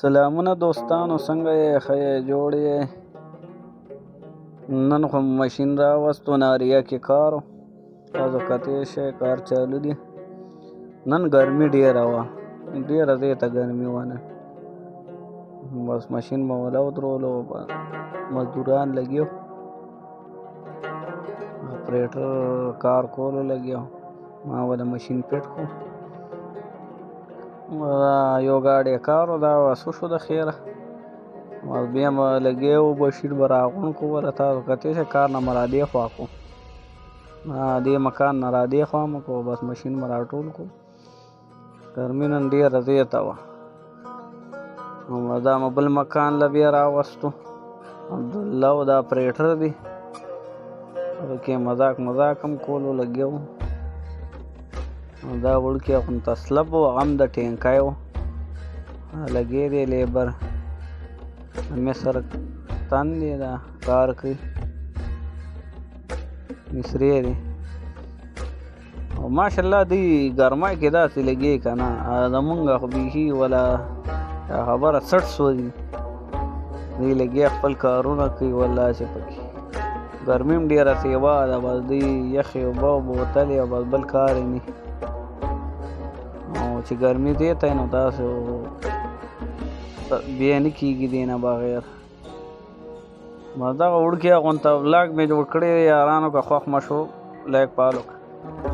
سلامونه دوستانو، څنګه یې؟ ښه یې؟ جوړ یې؟ نن خو ماشین راوستو، ناریه کې کار و. تاسو کتی شئ کار چالو دی. نن ګرمي ډېره وه، ډېره زیاته ګرمي وه نن. بس ماشین به وله ودرولو، مزدوران لګیا وو، اپریټر کار کولو لګیا وو. ما وله ماشین فټ کړو. یو ګاډی کار و، دا څه شو د خیره. بیا به لګیا وو، بشیر به راغونډ کړو. وله تاسو کتی شئ کار نه مې را دې خوا کړو، دې مکان نه را دې خوا مو کړو. بس ماشین مې راټول کړو. ګرمي نن ډېره زیاته وه. دا مې بل مکان له بیا راوستو، عبدالله و دا اپریټر دی. پکې مذاق هم کولو لګیا وو. دا وړوکی غونته سلب و، هغه هم د ټینکی و. لګیا دی لیبر، مصر تن دی، دا کار کوي، مصری دی. او ماشاءالله دوی ګرمۍ کې داسې لګي که نه، زمونږ خو بیخي وله خبره څټ سوځي. دوی لګیا خپل کارونه کوي والله چې پکې ګرمي هم ډېره سیوا ده. بس دوی یخې اوبه او بوتلې او بس بل کار یې نه. او چې ګرمي زیاته وي نو تاسو بیا نه کېږي دې نه بغیر. بس دغه وړوکی غونته ولاګ مې جوړ کړی دی. یارانو که خوښ مه شو لایک فالو کړه.